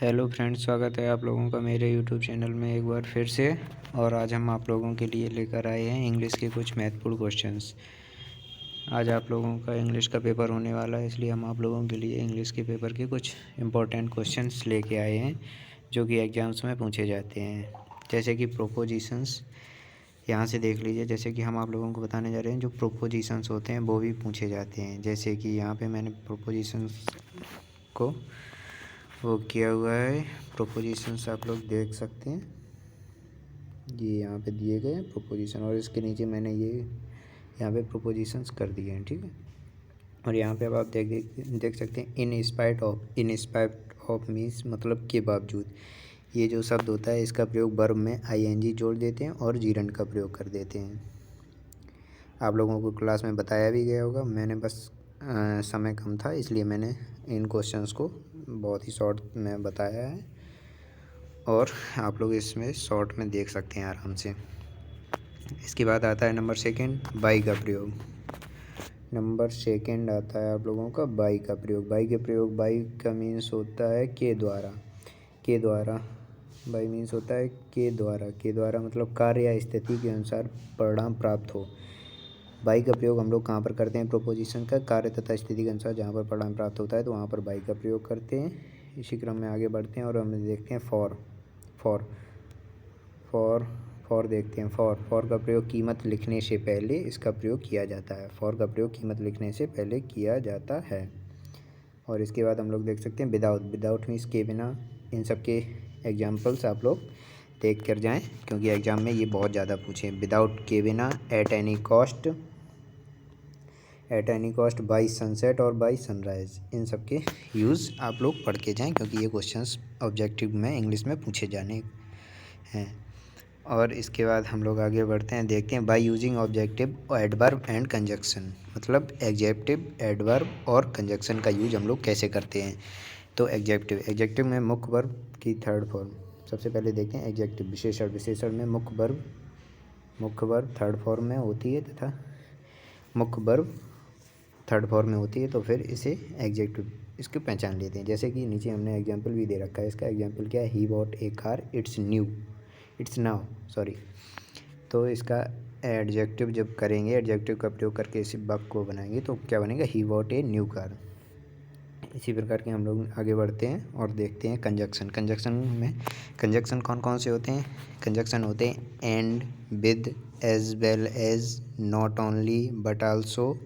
Hello friends, स्वागत है आप लोगों का मेरे यूट्यूब चैनल में एक बार फिर से। और आज हम आप लोगों के लिए लेकर आए हैं इंग्लिश के कुछ महत्वपूर्ण क्वेश्चंस। आज आप लोगों का इंग्लिश का पेपर होने वाला है, इसलिए हम आप लोगों के लिए इंग्लिश के पेपर के कुछ इम्पोर्टेंट क्वेश्चंस लेके आए हैं जो कि एग्ज़ाम्स में पूछे जाते हैं। जैसे कि प्रोपोजिशंस, यहाँ से देख लीजिए। जैसे कि हम आप लोगों को बताने जा रहे हैं जो प्रोपोजिशंस होते हैं वो भी पूछे जाते हैं। जैसे कि यहाँ पर मैंने प्रोपोजिशंस को वो किया हुआ है। प्रोपोजिशंस आप लोग देख सकते हैं, ये यहाँ पे दिए गए हैं प्रोपोजिशन, और इसके नीचे मैंने ये यहाँ पे प्रोपोजिशंस कर दिए हैं, ठीक है। और यहाँ पे अब आप देख सकते हैं इन स्पाइट ऑफ मीन्स मतलब के बावजूद। ये जो शब्द होता है इसका प्रयोग वर्ब में आईएनजी जोड़ देते हैं और जीरंड का प्रयोग कर देते हैं। आप लोगों को क्लास में बताया भी गया होगा, मैंने बस समय कम था इसलिए मैंने इन क्वेश्चंस को बहुत ही शॉर्ट में बताया है, और आप लोग इसमें शॉर्ट में देख सकते हैं आराम से। इसके बाद आता है नंबर सेकंड, बाई का प्रयोग। नंबर सेकंड आता है आप लोगों का बाई का प्रयोग। बाई का मीन्स होता है के द्वारा। बाई मीन्स होता है के द्वारा मतलब कार्य या स्थिति के अनुसार परिणाम प्राप्त हो। बाई का प्रयोग हम लोग कहाँ पर करते हैं? प्रोपोजिशन का कार्य तथा स्थिति के अनुसार जहाँ पर परिणाम प्राप्त होता है तो वहाँ पर बाई का प्रयोग करते हैं। इसी क्रम में आगे बढ़ते हैं और हम देखते हैं फॉर देखते हैं। फॉर का प्रयोग कीमत लिखने से पहले इसका प्रयोग किया जाता है। फॉर का प्रयोग कीमत लिखने से पहले किया जाता है। और इसके बाद हम लोग देख सकते हैं विदाउट मीन्स के बिना। इन सब के एग्जाम्पल्स आप लोग देख कर जाएँ क्योंकि एग्ज़ाम में ये बहुत ज़्यादा पूछे। विदाउट के बिना, at any cost, by sunset और बाई सनराइज़। इन सब के यूज़ आप लोग पढ़ के जाएँ क्योंकि ये क्वेश्चंस ऑब्जेक्टिव में इंग्लिश में पूछे जाने हैं। और इसके बाद हम लोग आगे बढ़ते हैं, देखते हैं by using objective, adverb and conjunction. मतलब एग्जेक्टिव, एडवर्ब और कंजक्शन का यूज हम लोग कैसे करते हैं। तो एग्जेक्टिव में मुख्य वर्ब की थर्ड फॉर्म। सबसे पहले देखते हैं एग्जेक्टिव, विशेषण में मुख्य वर्ब थर्ड फॉर्म में होती है तथा मुख्य वर्ब थर्ड फॉर्म में होती है, तो फिर इसे एग्जेक्टिव इसकी पहचान लेते हैं। जैसे कि नीचे हमने एग्जाम्पल भी दे रखा है। इसका एग्जाम्पल क्या है? He bought A car, it's now sorry. तो इसका एडजेक्टिव जब करेंगे, एडजेक्टिव का प्रयोग करके इसी वाक्य को बनाएंगे तो क्या बनेगा? He bought a new car. इसी प्रकार के हम लोग आगे बढ़ते हैं और देखते हैं कंजक्शन कौन कौन से होते हैं? कंजक्शन होते हैं and, with, as well as, not only but also.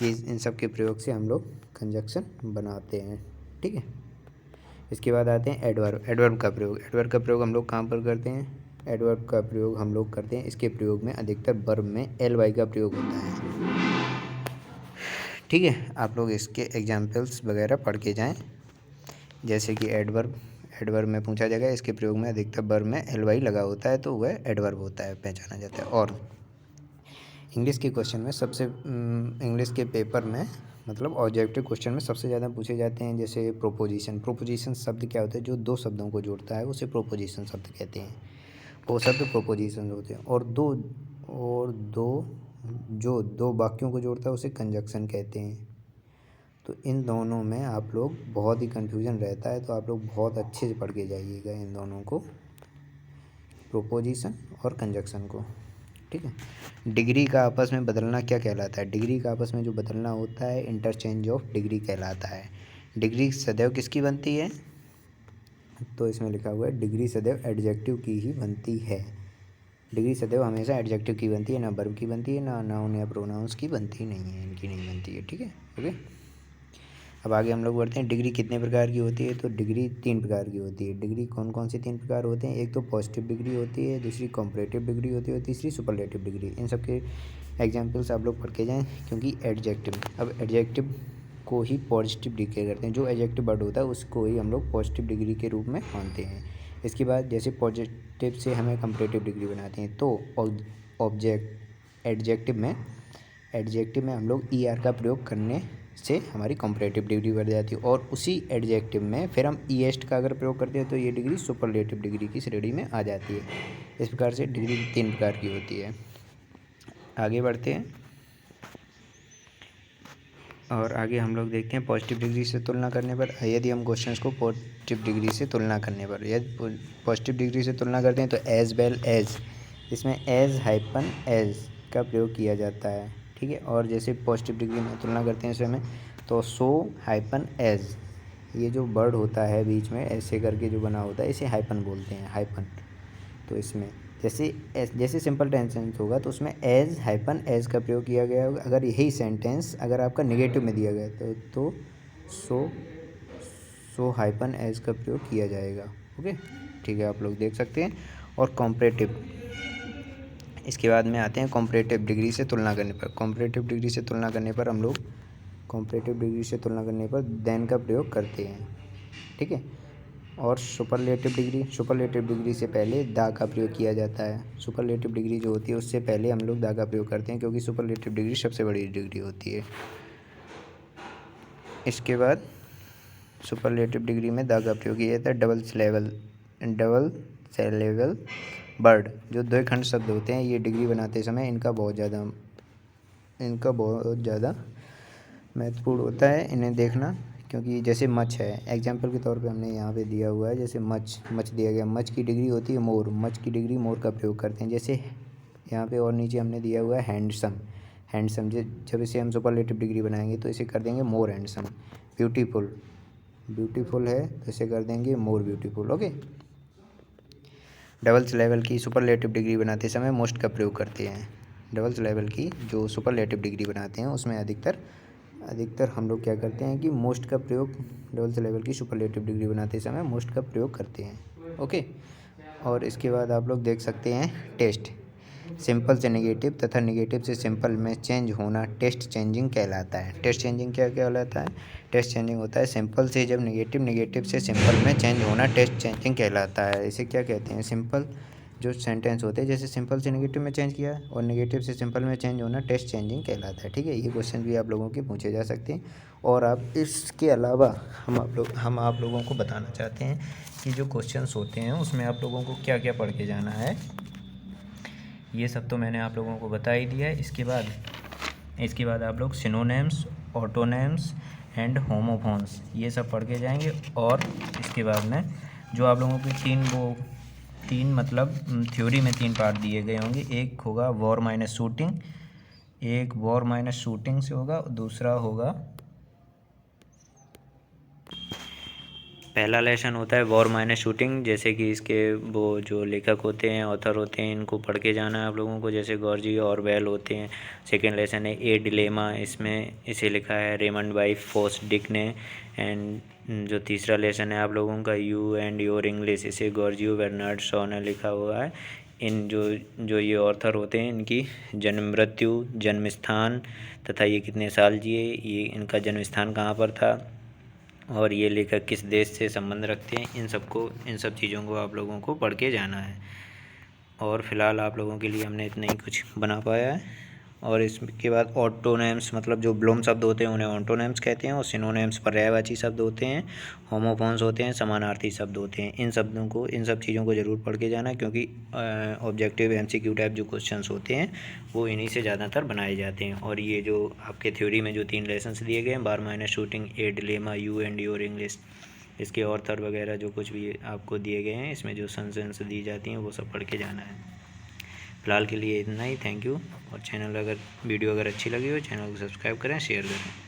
ये इन सब के प्रयोग से हम लोग कंजक्शन बनाते हैं, ठीक है। इसके बाद आते हैं एडवर्ब का प्रयोग हम लोग कहाँ पर करते हैं? एडवर्ब का प्रयोग हम लोग करते हैं, इसके प्रयोग में अधिकतर वर्ब में एल वाई का प्रयोग होता है, ठीक है। आप लोग इसके एग्जाम्पल्स वगैरह पढ़ के जाएं। जैसे कि एडवर्ब में पूछा जाएगा, इसके प्रयोग में अधिकतर वर्ब में एल वाई लगा होता है तो वह एडवर्ब होता है, पहचाना जाता है। और इंग्लिश के क्वेश्चन में इंग्लिश के पेपर में मतलब ऑब्जेक्टिव क्वेश्चन में सबसे ज़्यादा पूछे जाते हैं। जैसे प्रोपोजिशन शब्द क्या होता है? जो दो शब्दों को जोड़ता है उसे प्रोपोजिशन शब्द कहते हैं। वो शब्द प्रोपोजिशन होते हैं। और जो दो वाक्यों को जोड़ता है उसे कंजक्शन कहते हैं। तो इन दोनों में आप लोग बहुत ही कन्फ्यूजन रहता है, तो आप लोग बहुत अच्छे से पढ़ के जाइएगा इन दोनों को, प्रोपोजिशन और कंजक्शन को, ठीक है। डिग्री का आपस में बदलना क्या कहलाता है? डिग्री का आपस में जो बदलना होता है इंटरचेंज ऑफ डिग्री कहलाता है। डिग्री सदैव किसकी बनती है? तो इसमें लिखा हुआ है डिग्री सदैव एडजेक्टिव की ही बनती है। डिग्री सदैव हमेशा एडजेक्टिव की बनती है, ना वर्ब की बनती है, ना नाउन या प्रोनाउंस की बनती नहीं है, इनकी नहीं बनती है, ठीक है। ओके, अब आगे हम लोग बढ़ते हैं। डिग्री कितने प्रकार की होती है? तो डिग्री 3 प्रकार की होती है। डिग्री कौन कौन सी 3 प्रकार होते हैं? एक तो पॉजिटिव डिग्री होती है, दूसरी कॉम्परेटिव डिग्री होती है और तीसरी सुपरलेटिव डिग्री। इन सब के एग्जाम्पल्स आप लोग पढ़ के जाएँ क्योंकि एडजेक्टिव को ही पॉजिटिव डिग्री करते हैं। जो एडजेक्टिव वर्ड होता है उसको ही हम लोग पॉजिटिव डिग्री के रूप में मानते हैं। इसके बाद जैसे पॉजिटिव से हमें कंपरेटिव डिग्री बनाते हैं तो एडजेक्टिव में हम लोग ER का प्रयोग करने से हमारी कंपैरेटिव डिग्री बढ़ जाती है, और उसी एडजेक्टिव में फिर हम EST का अगर प्रयोग करते हैं तो ये डिग्री सुपरलेटिव डिग्री की श्रेणी में आ जाती है। इस प्रकार से डिग्री 3 प्रकार की होती है। आगे बढ़ते हैं। और आगे हम लोग देखते हैं पॉजिटिव डिग्री से तुलना करने पर। यदि हम क्वेश्चंस को पॉजिटिव डिग्री से तुलना करने पर, यदि पॉजिटिव डिग्री से तुलना करते हैं तो एज वेल एज, इसमें एज हाइपन एज का प्रयोग किया जाता है, ठीक है। और जैसे पॉजिटिव डिग्री में तुलना करते हैं इस में तो सो हाइपन एज, ये जो वर्ड होता है बीच में ऐसे करके जो बना होता है इसे हाइपन बोलते हैं, हाइपन। तो इसमें जैसे सिंपल टेंसेंस होगा तो उसमें एज हाइपन एज का प्रयोग किया गया होगा। अगर यही सेंटेंस अगर आपका नेगेटिव में दिया गया तो सो हाइपन एज का प्रयोग किया जाएगा। ओके, ठीक है, आप लोग देख सकते हैं। और कॉम्परेटिव, इसके बाद में आते हैं कॉम्परेटिव डिग्री से तुलना करने पर। कॉम्परेटिव डिग्री से तुलना करने पर हम लोग कॉम्परेटिव डिग्री से तुलना करने पर देन का प्रयोग करते हैं, ठीक है। और सुपरलेटिव डिग्री से पहले दा का प्रयोग किया जाता है। सुपरलेटिव डिग्री जो होती है उससे पहले हम लोग दा का प्रयोग करते हैं, क्योंकि सुपरलेटिव डिग्री सबसे बड़ी डिग्री होती है। इसके बाद सुपरलेटिव डिग्री में दा का प्रयोग किया जाता है। डबल सेलेबल वर्ड, जो द्विखंड शब्द होते हैं, ये डिग्री बनाते समय इनका बहुत ज़्यादा महत्वपूर्ण होता है इन्हें देखना। क्योंकि जैसे मच है, एग्जाम्पल के तौर पे हमने यहाँ पे दिया हुआ है, जैसे मच दिया गया, मच की डिग्री होती है मोर, मच की डिग्री मोर का प्रयोग करते हैं। जैसे यहाँ पे और नीचे हमने दिया हुआ है हैंडसम, जब इसे हम सुपरलेटिव डिग्री बनाएंगे तो इसे कर देंगे मोर हैंडसम। ब्यूटीफुल है तो इसे कर देंगे more beautiful. Okay, doubles level की सुपरलेटिव डिग्री बनाते समय मोस्ट का प्रयोग करते हैं। डबल्स लेवल की जो सुपरलेटिव डिग्री बनाते हैं उसमें अधिकतर हम लोग क्या करते हैं कि मोस्ट का प्रयोग, डबल्स लेवल की सुपरलेटिव डिग्री बनाते समय मोस्ट का प्रयोग करते हैं। ओके, और इसके बाद आप लोग देख सकते हैं टेस्ट। सिंपल से नेगेटिव तथा नेगेटिव से सिंपल में चेंज होना टेस्ट चेंजिंग कहलाता है। टेस्ट चेंजिंग क्या कहलाता है? टेस्ट चेंजिंग होता है सिंपल से जब नेगेटिव से सिंपल में चेंज होना टेस्ट चेंजिंग कहलाता है। इसे क्या कहते हैं? सिंपल जो सेंटेंस होते हैं, जैसे सिंपल से नेगेटिव में चेंज किया और नेगेटिव से सिंपल में चेंज होना टेस्ट चेंजिंग कहलाता है, ठीक है। ये क्वेश्चन भी आप लोगों के पूछे जा सकते हैं। और आप इसके अलावा हम आप लोगों को बताना चाहते हैं कि जो क्वेश्चंस होते हैं उसमें आप लोगों को क्या क्या पढ़ के जाना है। ये सब तो मैंने आप लोगों को बता ही दिया है। इसके बाद आप लोग सिनोनिम्स, ऑटोनिम्स एंड होमोफोन्स ये सब पढ़ के जाएंगे। और इसके बाद में जो आप लोगों की तीन मतलब थ्योरी में 3 पार्ट दिए गए होंगे। एक होगा वॉर माइनस शूटिंग से होगा, दूसरा होगा, पहला लेसन होता है वॉर माइनस शूटिंग, जैसे कि इसके वो जो लेखक होते हैं, ऑथर होते हैं, इनको पढ़ के जाना है आप लोगों को, जैसे गॉर्जी ऑरवेल होते हैं। सेकेंड लेसन है ए डिलेमा, इसे लिखा है रेमंड बाई फॉसडिक ने। एंड जो तीसरा लेसन है आप लोगों का यू एंड योर इंग्लिश, इसे गॉर्जियो बर्नार्ड शॉ ने लिखा हुआ है। इन जो ये ऑथर होते हैं, इनकी जन्म मृत्यु, जन्म स्थान तथा ये कितने साल जिए, ये इनका जन्म स्थान कहाँ पर था और ये लेखक किस देश से संबंध रखते हैं, इन सब चीज़ों को आप लोगों को पढ़ के जाना है। और फ़िलहाल आप लोगों के लिए हमने इतना ही कुछ बना पाया है। और इसके बाद ऑटोनेम्स, मतलब जो ब्लोम शब्द होते हैं उन्हें ऑटोनेम्स कहते हैं। और सिनोनेम्स पर्यायवाची शब्द होते हैं। होमोफोन्स होते हैं, समानार्थी शब्द होते हैं। इन सब चीज़ों को ज़रूर पढ़ के जाना, क्योंकि ऑब्जेक्टिव MCQ टाइप जो क्वेश्चंस होते हैं वो इन्हीं से ज़्यादातर बनाए जाते हैं। और ये जो आपके थ्योरी में जो 3 लेसन्स दिए गए हैं, war minus shooting, A dilemma, you and your English, इसके ऑथर वगैरह जो कुछ भी आपको दिए गए हैं, इसमें जो सेंटेंस दी जाती हैं वो सब पढ़ के जाना है। फ़िलहाल के लिए इतना ही, थैंक यू। और वीडियो अगर अच्छी लगी हो चैनल को सब्सक्राइब करें, शेयर करें।